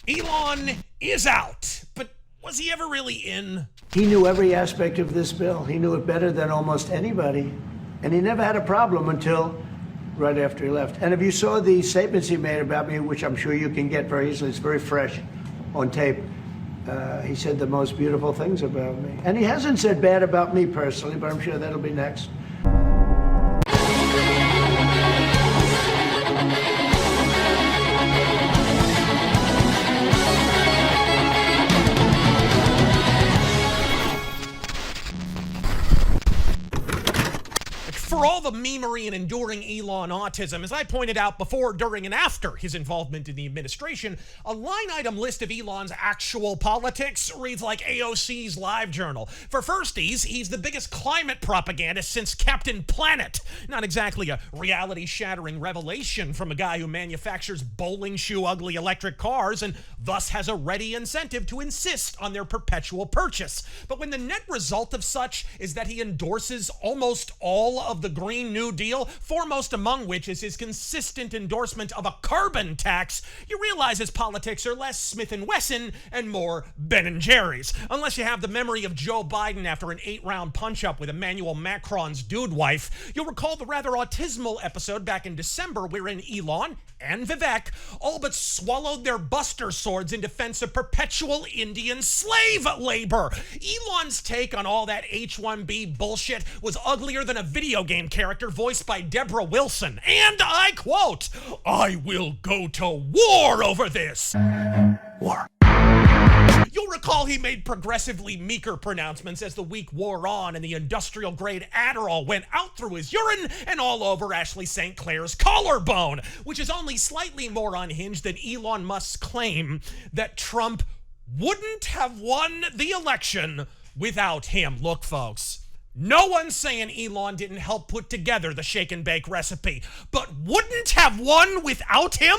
Elon is out, but was he ever really in? He knew every aspect of this bill. He knew it better than almost anybody. And he never had a problem until right after he left. And if you saw the statements he made about me, which I'm sure you can get very easily, it's very fresh on tape, he said the most beautiful things about me. And he hasn't said bad about me personally, but I'm sure that'll be next. For all the memery and enduring Elon autism, as I pointed out before, during, and after his involvement in the administration, a line-item list of Elon's actual politics reads like AOC's Live Journal. For firsties, he's the biggest climate propagandist since Captain Planet. Not exactly a reality-shattering revelation from a guy who manufactures bowling shoe ugly electric cars and thus has a ready incentive to insist on their perpetual purchase. But when the net result of such is that he endorses almost all of the Green New Deal, foremost among which is his consistent endorsement of a carbon tax, you realize his politics are less Smith & Wesson and more Ben & Jerry's. Unless you have the memory of Joe Biden after an 8-round punch-up with Emmanuel Macron's dude wife, you'll recall the rather autismal episode back in December wherein Elon and Vivek all but swallowed their buster swords in defense of perpetual Indian slave labor. Elon's take on all that H-1B bullshit was uglier than a video game character voiced by Deborah Wilson. And I quote, "I will go to war over this." War. You'll recall he made progressively meeker pronouncements as the week wore on and the industrial-grade Adderall went out through his urine and all over Ashley St. Clair's collarbone, which is only slightly more unhinged than Elon Musk's claim that Trump wouldn't have won the election without him. Look, folks, no one's saying Elon didn't help put together the shake and bake recipe, but wouldn't have won without him?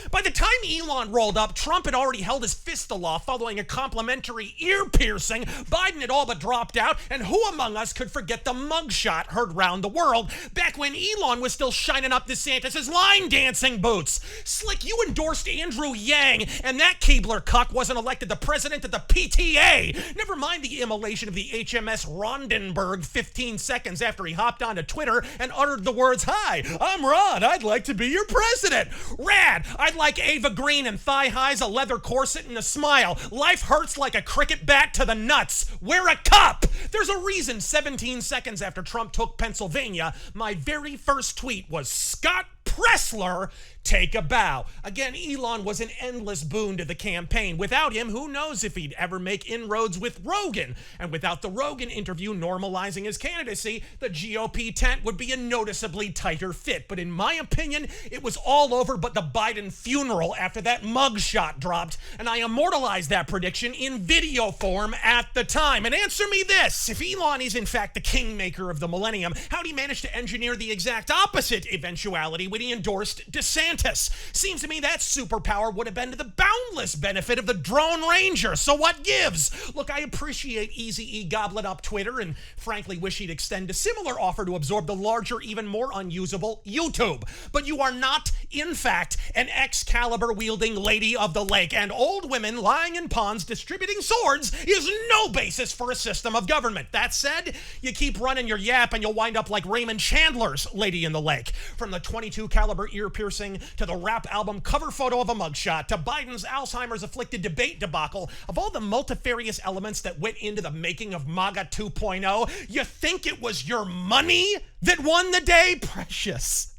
By the time Elon rolled up, Trump had already held his fist aloft following a complimentary ear piercing. Biden had all but dropped out, and who among us could forget the mugshot heard round the world back when Elon was still shining up DeSantis' line dancing boots? Slick, you endorsed Andrew Yang, and that Keebler cuck wasn't elected the president of the PTA. Never mind the immolation of the HMS Rondenberg 15 seconds after he hopped onto Twitter and uttered the words, "Hi, I'm Ron, I'd like to be your president." Rad, I'd like Ava Green and thigh highs, a leather corset, and a smile. Life hurts like a cricket bat to the nuts. Wear a cup. There's a reason 17 seconds after Trump took Pennsylvania, my very first tweet was, "Scott Pressler, take a bow." Again, Elon was an endless boon to the campaign. Without him, who knows if he'd ever make inroads with Rogan. And without the Rogan interview normalizing his candidacy, the GOP tent would be a noticeably tighter fit. But in my opinion, it was all over but the Biden funeral after that mugshot dropped. And I immortalized that prediction in video form at the time. And answer me this: if Elon is in fact the kingmaker of the millennium, how'd he manage to engineer the exact opposite eventuality when he endorsed DeSantis? Seems to me that superpower would have been to the boundless benefit of the drone ranger. So what gives? Look, I appreciate Eazy-E gobbling up Twitter and frankly wish he'd extend a similar offer to absorb the larger, even more unusable YouTube. But you are not, in fact, an Excalibur wielding lady of the lake, and old women lying in ponds distributing swords is no basis for a system of government. That said, you keep running your yap and you'll wind up like Raymond Chandler's Lady in the Lake. From the 22 caliber ear piercing to the rap album cover photo of a mugshot to Biden's Alzheimer's afflicted debate debacle, of all the multifarious elements that went into the making of MAGA 2.0, you think it was your money that won the day? Precious.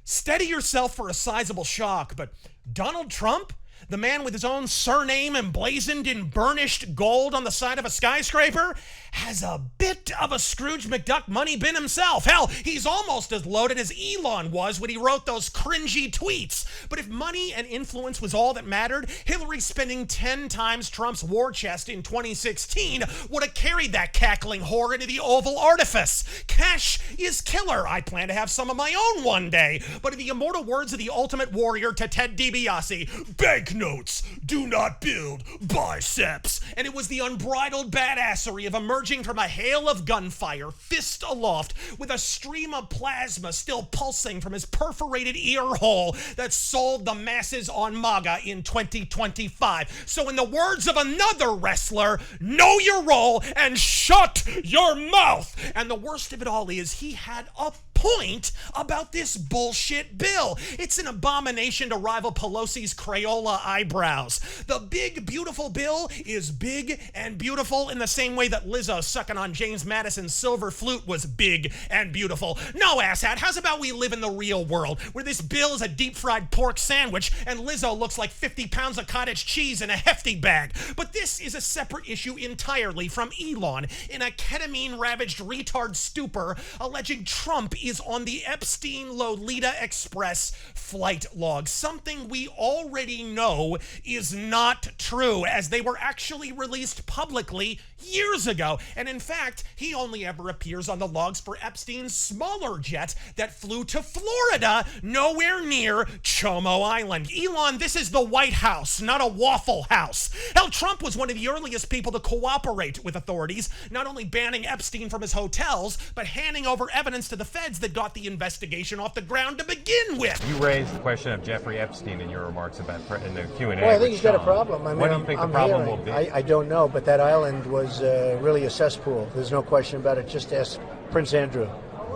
Steady yourself for a sizable shock, but Donald Trump, the man with his own surname emblazoned in burnished gold on the side of a skyscraper, has a bit of a Scrooge McDuck money bin himself. Hell, he's almost as loaded as Elon was when he wrote those cringy tweets. But if money and influence was all that mattered, Hillary spending 10 times Trump's war chest in 2016 would have carried that cackling whore into the Oval Artifice. Cash is killer. I plan to have some of my own one day. But in the immortal words of the ultimate warrior to Ted DiBiase, beg banknotes do not build biceps. And it was the unbridled badassery of emerging from a hail of gunfire, fist aloft, with a stream of plasma still pulsing from his perforated ear hole that sold the masses on MAGA in 2025. So in the words of another wrestler, know your role and shut your mouth. And the worst of it all is he had a point about this bullshit bill. It's an abomination to rival Pelosi's Crayola eyebrows. The big, beautiful bill is big and beautiful in the same way that Lizzo sucking on James Madison's silver flute was big and beautiful. No, asshat, how's about we live in the real world, where this bill is a deep-fried pork sandwich and Lizzo looks like 50 pounds of cottage cheese in a hefty bag. But this is a separate issue entirely from Elon, in a ketamine-ravaged retard stupor, alleging Trump is on the Epstein Lolita Express flight log. Something we already know is not true, as they were actually released publicly years ago. And in fact, he only ever appears on the logs for Epstein's smaller jet that flew to Florida, nowhere near Chomo Island. Elon, this is the White House, not a Waffle House. Hell, Trump was one of the earliest people to cooperate with authorities, not only banning Epstein from his hotels, but handing over evidence to the feds that got the investigation off the ground to begin with. You raised the question of Jeffrey Epstein in your remarks about in the Q&A. Well, I think he's got a problem. I mean, what do you think the problem will be? I don't know, but that island was really a cesspool. There's no question about it. Just ask Prince Andrew.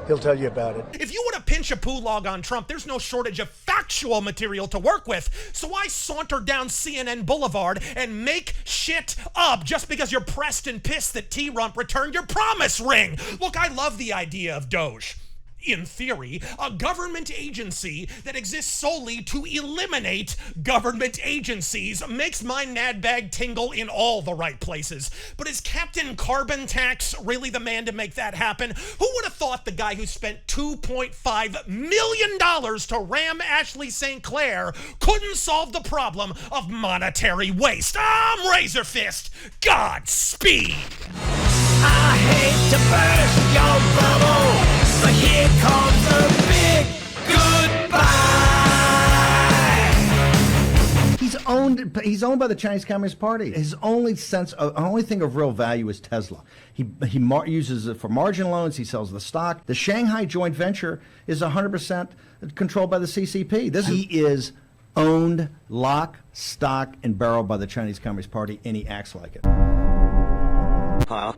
He'll tell you about it. If you want to pinch a poo log on Trump, there's no shortage of factual material to work with. So I saunter down CNN Boulevard and make shit up just because you're pressed and pissed that T-Rump returned your promise ring. Look, I love the idea of Doge. In theory, a government agency that exists solely to eliminate government agencies makes my nad bag tingle in all the right places. But is Captain Carbon Tax really the man to make that happen? Who would have thought the guy who spent $2.5 million to ram Ashley St. Clair couldn't solve the problem of monetary waste? I'm Razor Fist. Godspeed. I hate to burst your bubble, but here comes the big goodbye. He's owned by the Chinese Communist Party. His only thing of real value is Tesla. He uses it for margin loans. He sells the stock. The Shanghai joint venture is 100% controlled by the CCP. He is owned lock, stock, and barrel by the Chinese Communist Party, and he acts like it.